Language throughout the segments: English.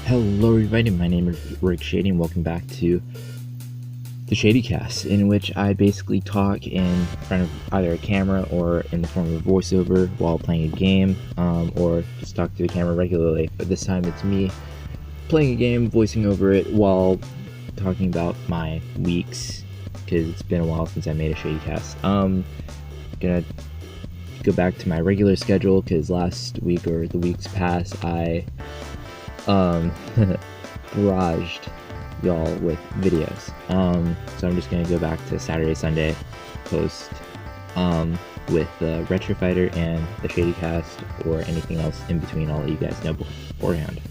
Hello everybody, my name is Shady and welcome back to the Shady Cast, in which I basically talk in front of either a camera or in the form of a voiceover while playing a game, or just talk to the camera regularly. But this time it's me playing a game, voicing over it while talking about my weeks, because it's been a while since I made a Shady Cast. Gonna go back to my regular schedule because last week or the weeks past I barraged y'all with videos. So I'm just gonna go back to Saturday, Sunday post with the Retro Fighter and the Shady Cast, or anything else in between. I'll let you guys know beforehand.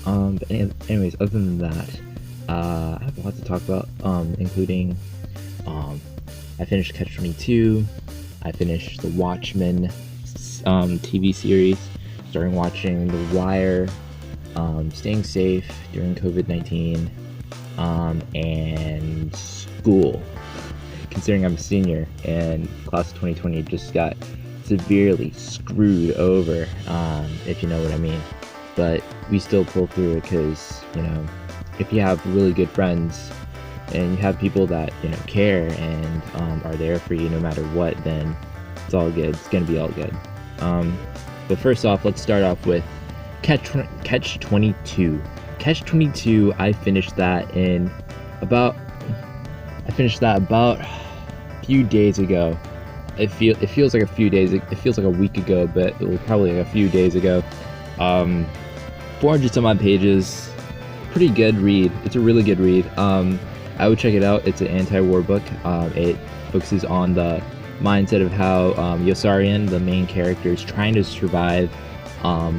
But anyways, other than that, I have a lot to talk about, including I finished Catch 22. I finished the Watchmen TV series, starting watching The Wire, staying safe during COVID-19, and school, considering I'm a senior and class of 2020 just got severely screwed over, if you know what I mean. But we still pull through it because, you know, if you have really good friends and you have people that, you know, care and are there for you no matter what, then it's all good. It's gonna be all good. But first off, let's start off with Catch 22. Catch 22, I finished that about a few days ago. It feels like a few days. It feels like a week ago, but it was probably like a few days ago. 400 some odd pages. Pretty good read. It's a really good read. I would check it out. It's an anti-war book. It focuses on the mindset of how Yossarian, the main character, is trying to survive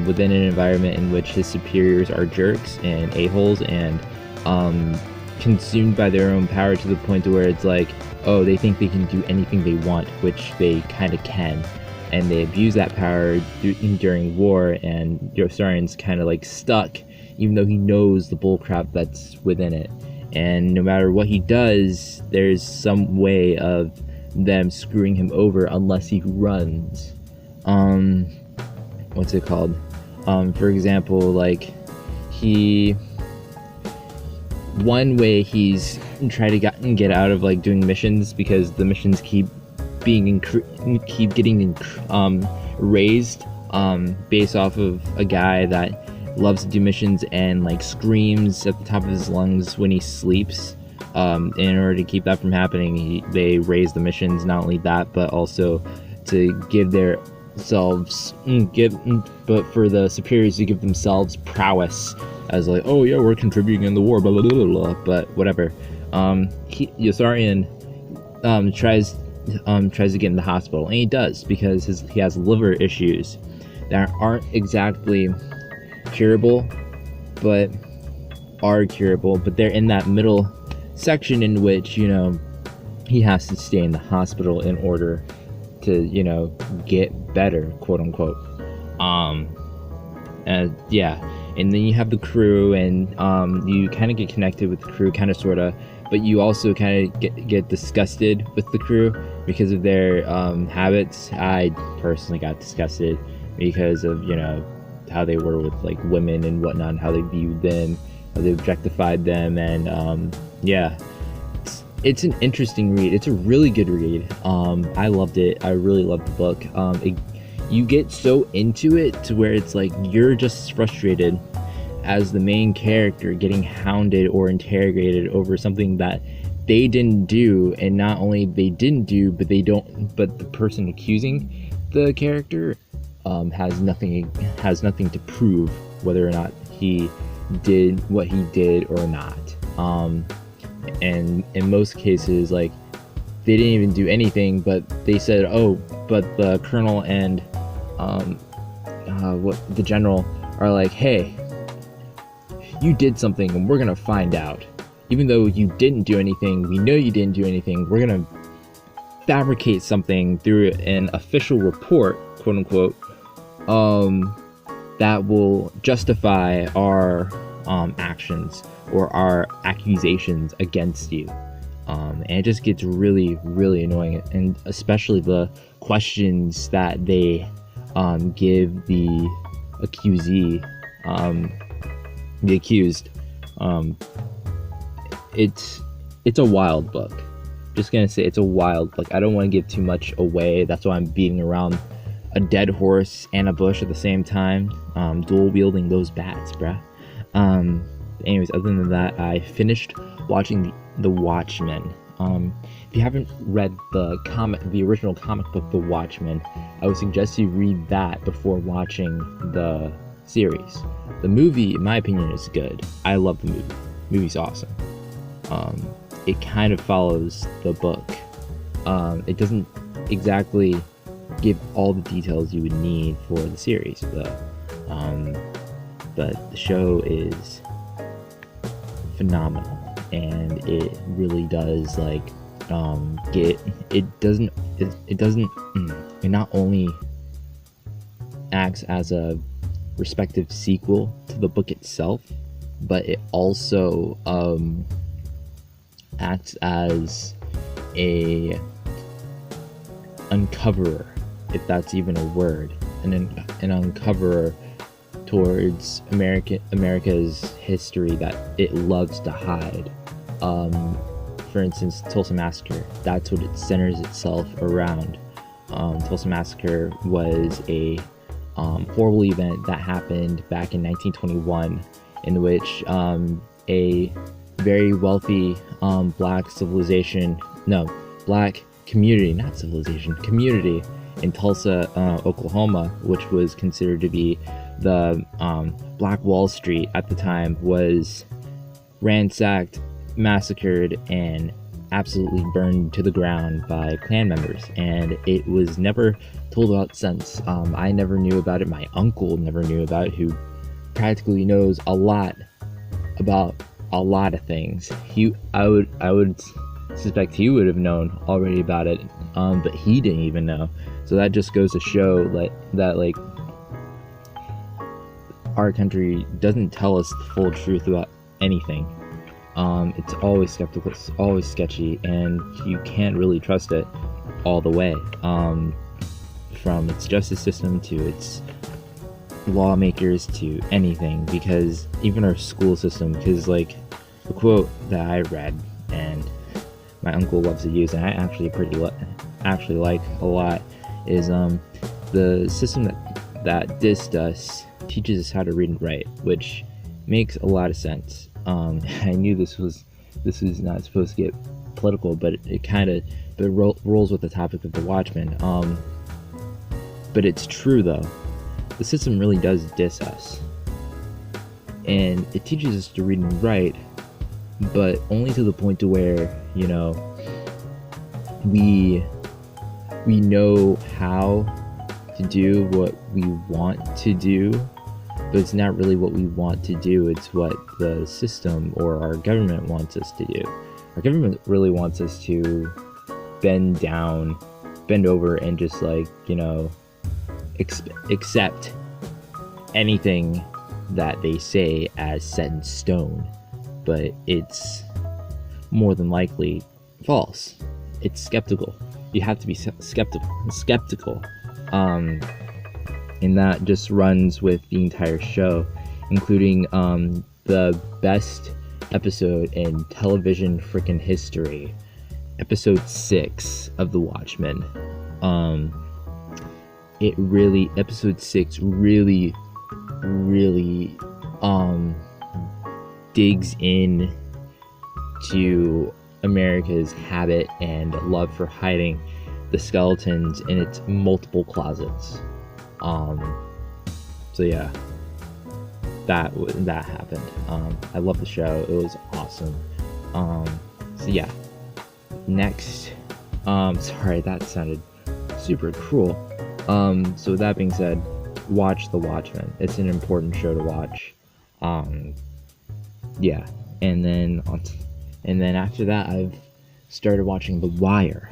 within an environment in which his superiors are jerks and a-holes and consumed by their own power, to the point to where it's like, oh, they think they can do anything they want, which they kind of can, and they abuse that power during war, and Yossarian's kind of like stuck, even though he knows the bullcrap that's within it. And no matter what he does, there's some way of them screwing him over unless he runs. What's it called? For example, like one way he's tried to get out of like doing missions, because the missions keep getting raised based off of a guy that loves to do missions and like screams at the top of his lungs when he sleeps. In order to keep that from happening, they raise the missions. Not only that, but also to give but for the superiors to give themselves prowess, as like, oh yeah, we're contributing in the war, blah blah blah blah. But whatever. Yossarian tries to get in the hospital, and he does, because he has liver issues that aren't exactly curable, but are curable. But they're in that middle section in which, you know, he has to stay in the hospital in order to, you know, get better, quote unquote. And yeah, and then you have the crew, and you kind of get connected with the crew, kind of, sort of, but you also kind of get disgusted with the crew because of their habits. I personally got disgusted because of, you know, how they were with like women and whatnot, and how they viewed them, how they objectified them, and yeah, it's an interesting read. It's a really good read. I loved it. I really loved the book. You get so into it to where it's like you're just as frustrated as the main character getting hounded or interrogated over something that they didn't do, and not only they didn't do, but the person accusing the character has nothing to prove whether or not he did what he did or not. And in most cases, like, they didn't even do anything, but they said, oh, but the colonel and the general are like, hey, you did something and we're gonna find out. Even though you didn't do anything, we know you didn't do anything, we're gonna fabricate something through an official report, quote unquote, that will justify our actions or our accusations against you. And it just gets really, really annoying, and especially the questions that they give the accusee The Accused. It's a wild book. Just gonna say it's a wild book. I don't want to give too much away. That's why I'm beating around a dead horse and a bush at the same time. Dual wielding those bats, bruh. Anyways, other than that, I finished watching The Watchmen. If you haven't read the original comic book, The Watchmen, I would suggest you read that before watching the series. The movie, in my opinion, is good. I love the movie. The movie's awesome. It kind of follows the book. It doesn't exactly give all the details you would need for the series, though. But the show is phenomenal, and it really does it not only acts as a respective sequel to the book itself, but it also acts as a uncoverer, if that's even a word, an uncoverer towards America's history that it loves to hide. For instance, Tulsa Massacre, that's what it centers itself around. Tulsa Massacre was a horrible event that happened back in 1921, in which a very wealthy black community in Tulsa, Oklahoma, which was considered to be the Black Wall Street at the time, was ransacked, massacred, and absolutely burned to the ground by Klan members, and it was never told about since. I never knew about it. My uncle never knew about it, who practically knows a lot about a lot of things. I would suspect he would have known already about it, but he didn't even know. So that just goes to show that our country doesn't tell us the full truth about anything. It's always skeptical, it's always sketchy, and you can't really trust it all the way. From its justice system to its lawmakers to anything, because even our school system, because the quote that I read and my uncle loves to use, and I actually like a lot, is the system that dissed us teaches us how to read and write, which makes a lot of sense. I knew this was not supposed to get political, but it kind of rolls with the topic of The Watchmen. But it's true though. The system really does diss us, and it teaches us to read and write, but only to the point to where we know how to do what we want to do, but it's not really what we want to do, it's what the system or our government wants us to do. Our government really wants us to bend over and just accept anything that they say as set in stone, but it's more than likely false. It's skeptical. You have to be skeptical. And that just runs with the entire show, including the best episode in television freaking history, episode 6 of The Watchmen. Episode 6 really digs in to America's habit and love for hiding the skeletons in its multiple closets. So yeah, that happened. I love the show. It was awesome. So yeah, next, sorry, that sounded super cruel. So with that being said, watch The Watchmen. It's an important show to watch. Yeah, and then after that, I've started watching The Wire.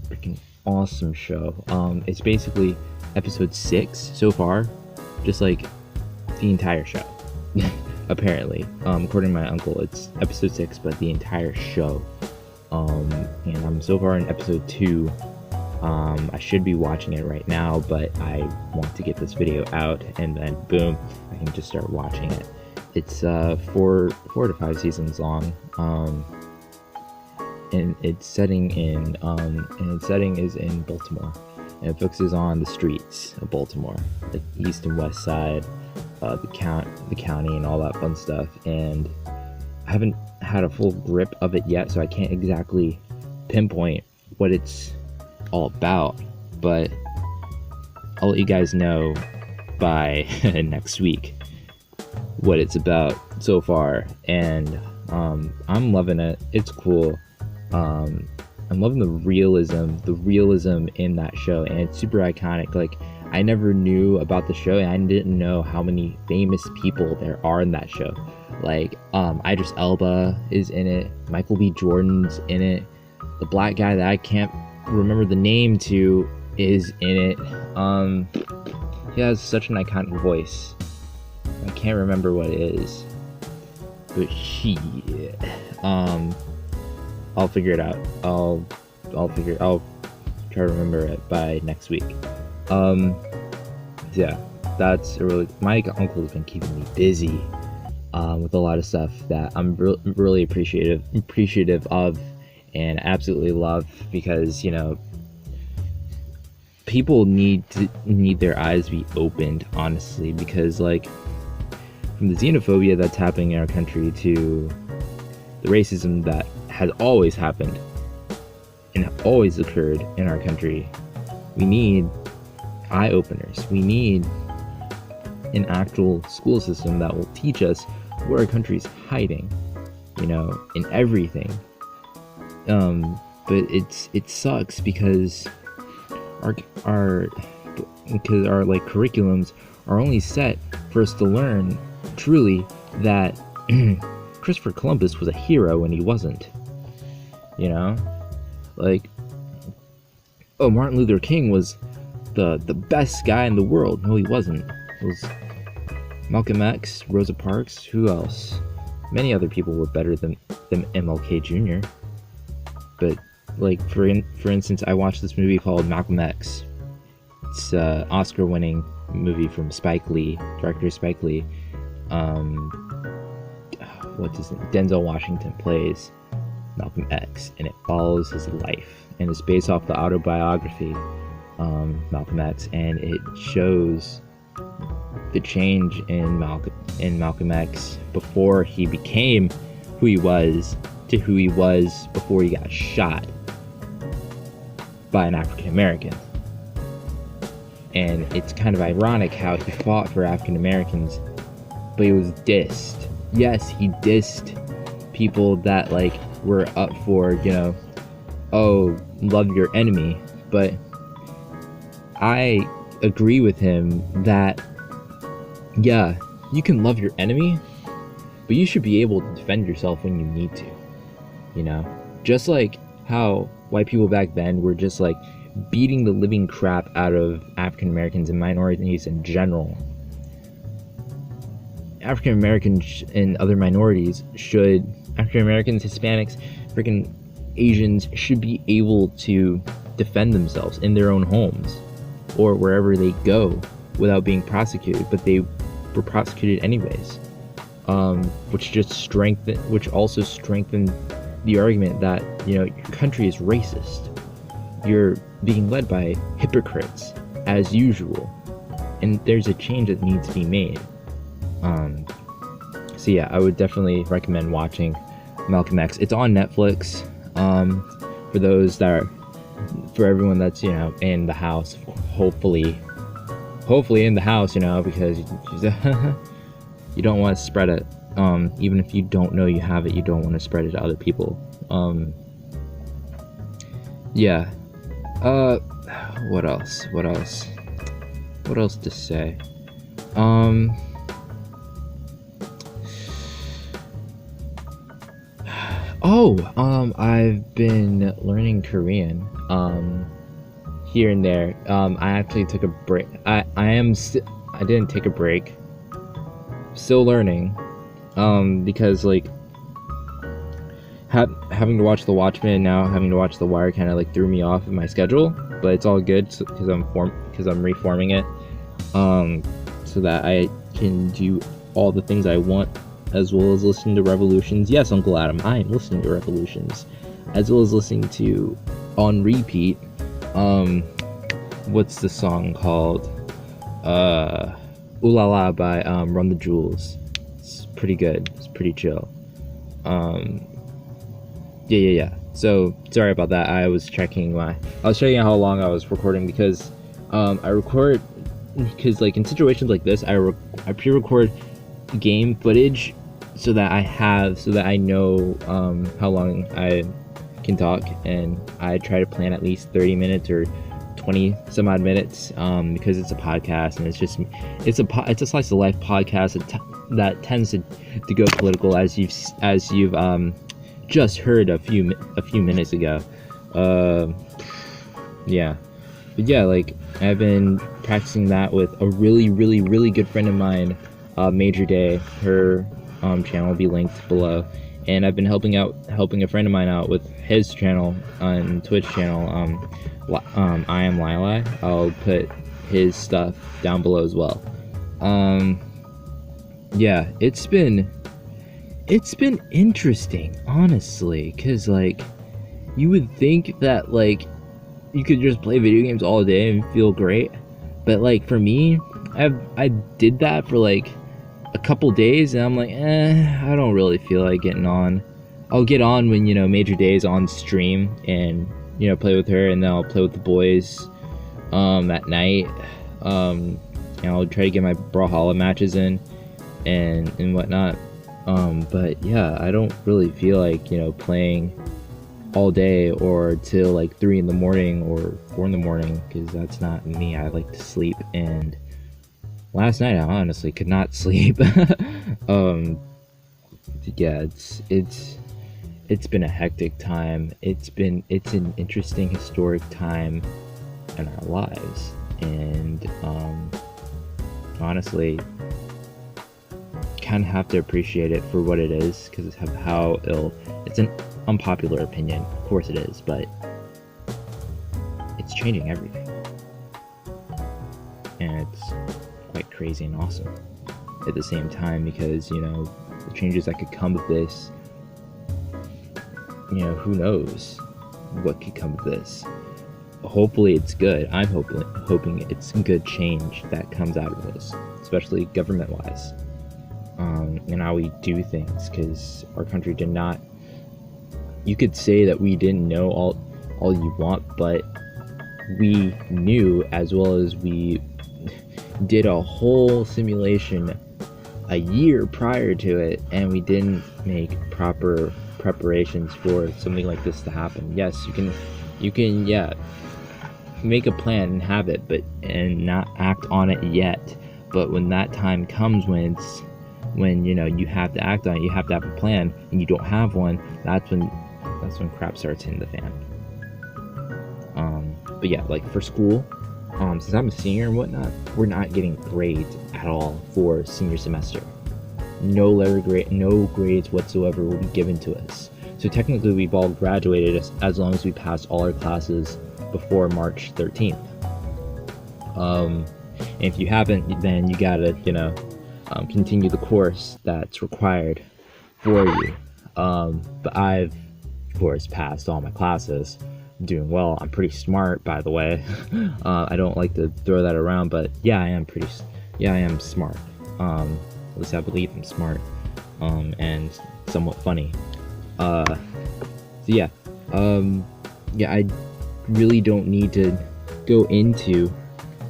Freaking awesome show. It's basically episode 6 so far, just like the entire show. Apparently, according to my uncle, it's episode 6, but the entire show. And I'm so far in episode 2. I should be watching it right now, but I want to get this video out, and then boom, I can just start watching it. It's 4 to 5 seasons long, and its setting is in Baltimore, and it focuses on the streets of Baltimore, like east and west side, the county, and all that fun stuff. And I haven't had a full grip of it yet, so I can't exactly pinpoint what it's all about, but I'll let you guys know by next week what it's about so far. And I'm loving it. It's cool. I'm loving the realism in that show, and it's super iconic. Like, I never knew about the show, and I didn't know how many famous people there are in that show. Like, Idris Elba is in it, Michael B. Jordan's in it, the black guy that I can't remember the name to is in it. He has such an iconic voice. I can't remember what it is, but I'll figure it out. I'll try to remember it by next week. Yeah, that's my uncle's been keeping me busy with a lot of stuff that I'm really appreciative of, and absolutely love, because, you know, people need their eyes to be opened, honestly, because, like, from the xenophobia that's happening in our country to the racism that has always happened and always occurred in our country, we need eye openers. We need an actual school system that will teach us where our country's hiding, you know, in everything. But it sucks because our like curriculums are only set for us to learn truly that Christopher Columbus was a hero when he wasn't. You know, like, oh, Martin Luther King was the best guy in the world. No, he wasn't. It was Malcolm X, Rosa Parks, who else? Many other people were better than MLK Jr. But, like, for instance, I watched this movie called Malcolm X. It's an Oscar-winning movie from Spike Lee, director Spike Lee. Denzel Washington plays Malcolm X, and it follows his life, and it's based off the autobiography, Malcolm X, and it shows the change in Malcolm X before he became who he was to who he was before he got shot by an African American. And it's kind of ironic how he fought for African Americans, but he was dissed. Yes, he dissed people that, like, were up for, you know, oh, love your enemy. But I agree with him that, yeah, you can love your enemy, but you should be able to defend yourself when you need to, you know? Just like how white people back then were just, like, beating the living crap out of African Americans and minorities in general. African Americans and other minorities African Americans, Hispanics, freaking Asians should be able to defend themselves in their own homes or wherever they go without being prosecuted, but they were prosecuted anyways. Which also strengthened the argument that, you know, your country is racist. You're being led by hypocrites as usual, and there's a change that needs to be made. So yeah, I would definitely recommend watching Malcolm X. It's on Netflix. For everyone that's, you know, in the house, hopefully in the house, you know, because you don't want to spread it. Even if you don't know you have it, you don't want to spread it to other people. Yeah. What else to say? I've been learning Korean, here and there. I actually took a break. I didn't take a break. Still learning, because, like, having to watch The Watchmen and now having to watch The Wire kind of, like, threw me off of my schedule. but it's all good because I'm reforming it, so that I can do all the things I want, as well as listening to Revolutions. Yes, Uncle Adam, I am listening to Revolutions, as well as listening to on repeat. What's the song called? Ooh La La by Run the Jewels. It's pretty good. It's pretty chill. Yeah. So sorry about that. I was checking how long I was recording, because I record, because like in situations like this, I pre-record game footage so that I know how long I can talk, and I try to plan at least 30 minutes or 20 some odd minutes, because it's a podcast, and it's a slice of life podcast that tends to go political, as you've just heard a few minutes ago. Yeah, but yeah, like I've been practicing that with a really good friend of mine, MajorDay. Her channel will be linked below, and I've been helping a friend of mine out with his channel on Twitch channel, iamlielie. I'll put his stuff down below as well. Yeah, it's been interesting, honestly, because like you would think that like you could just play video games all day and feel great, but like for me, I did that for like a couple days, and I'm like, I don't really feel like getting on. I'll get on when, MajorDay is on stream, and play with her, and then I'll play with the boys at night, and I'll try to get my Brawlhalla matches in and whatnot. But yeah, I don't really feel like playing all day or till like 3 in the morning or 4 in the morning, because that's not me. I like to sleep, and last night I honestly could not sleep. Yeah, it's been a hectic time. It's an interesting, historic time in our lives, and honestly, kind of have to appreciate it for what it is, because of how it's an unpopular opinion, of course it is, but it's changing everything, and it's quite crazy and awesome at the same time, because the changes that could come of this, who knows what could come of this. Hopefully it's good. I'm hoping it's good change that comes out of this, especially government wise, and how we do things, because our country did not, you could say that we didn't know all you want, but we knew, as well as we did a whole simulation a year prior to it, and we didn't make proper preparations for something like this to happen. Yes, you can make a plan and have it, and not act on it yet, but when that time comes, when you have to act on it, you have to have a plan, and you don't have one, that's when crap starts hitting the fan. But yeah, like for school, since I'm a senior and whatnot, we're not getting grades at all for senior semester. No grades whatsoever will be given to us. So technically, we've all graduated as long as we passed all our classes before March 13th. And if you haven't, then you gotta, continue the course that's required for you. But I've, of course, passed all my classes. I'm doing well. I'm pretty smart, by the way. I don't like to throw that around, but yeah, I am smart. At least I believe I'm smart, and somewhat funny. I really don't need to go into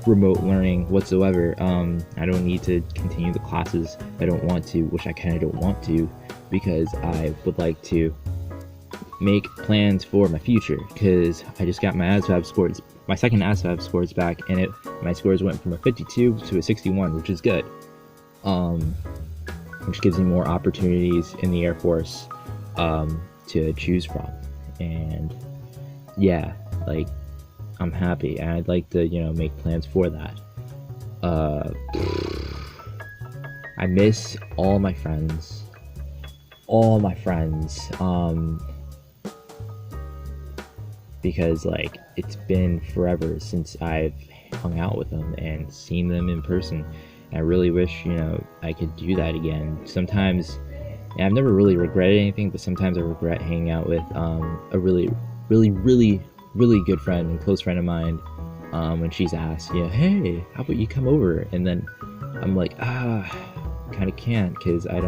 remote learning whatsoever. I don't need to continue the classes I don't want to, which I kind of don't want to, because I would like to make plans for my future, because I just got my ASVAB scores, my second ASVAB scores back, and my scores went from a 52 to a 61, which is good, which gives me more opportunities in the Air Force to choose from. And yeah, like, I'm happy, and I'd like to make plans for that. I miss all my friends. because like it's been forever since I've hung out with them and seen them in person. And I really wish, you know, I could do that again. Sometimes, and I've never really regretted anything, but sometimes I regret hanging out with a really good friend and close friend of mine, when she's asked, you know, hey, how about you come over? And then I'm like, kind of can't, because at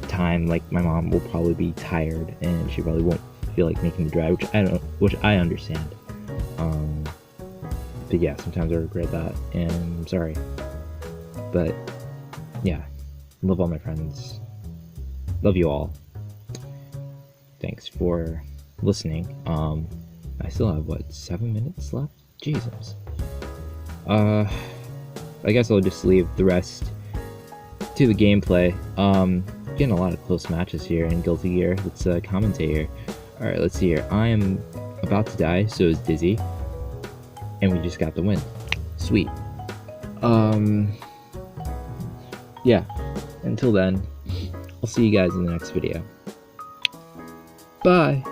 the time, like, my mom will probably be tired and she probably won't feel like making the drive, which I understand. But yeah, sometimes I regret that, and I'm sorry. But yeah, love all my friends. Love you all. Thanks for listening. I still have 7 minutes left? Jesus. I guess I'll just leave the rest to the gameplay. Getting a lot of close matches here in Guilty Gear. Let's commentate here. Alright, let's see here. I am about to die, so is Dizzy. And we just got the win. Sweet. Yeah. Until then, I'll see you guys in the next video. Bye!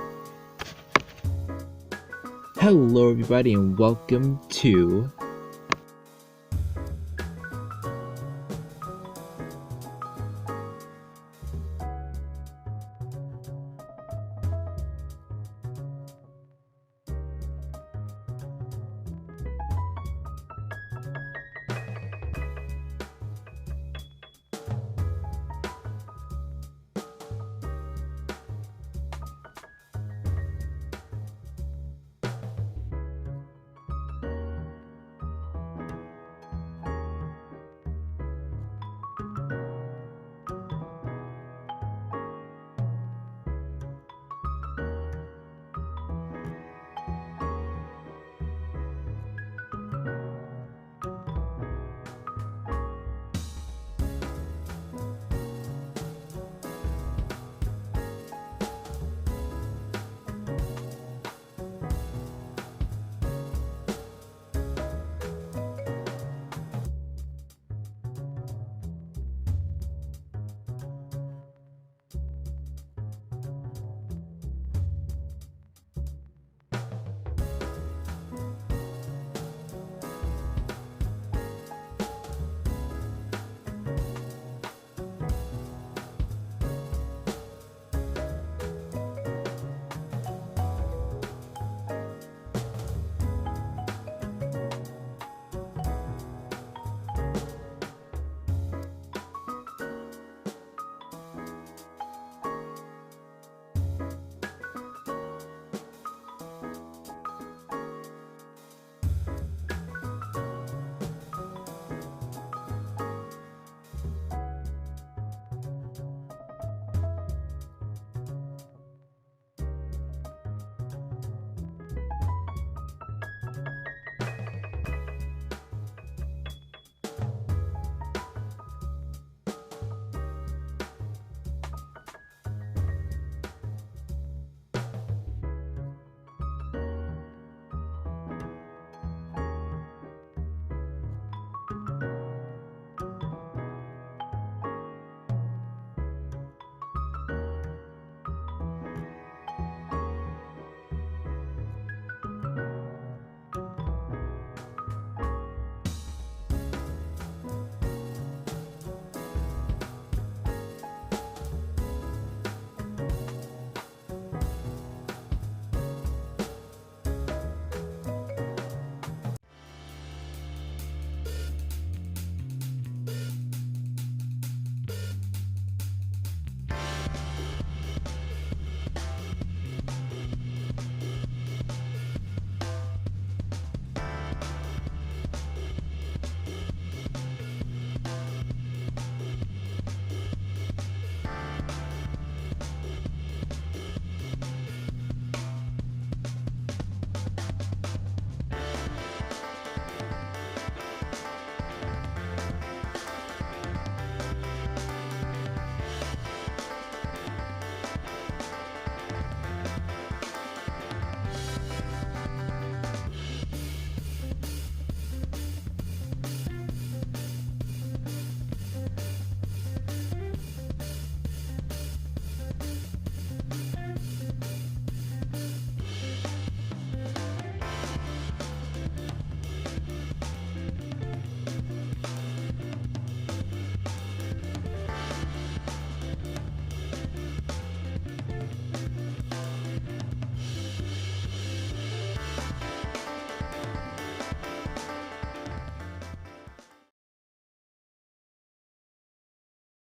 Hello everybody and welcome to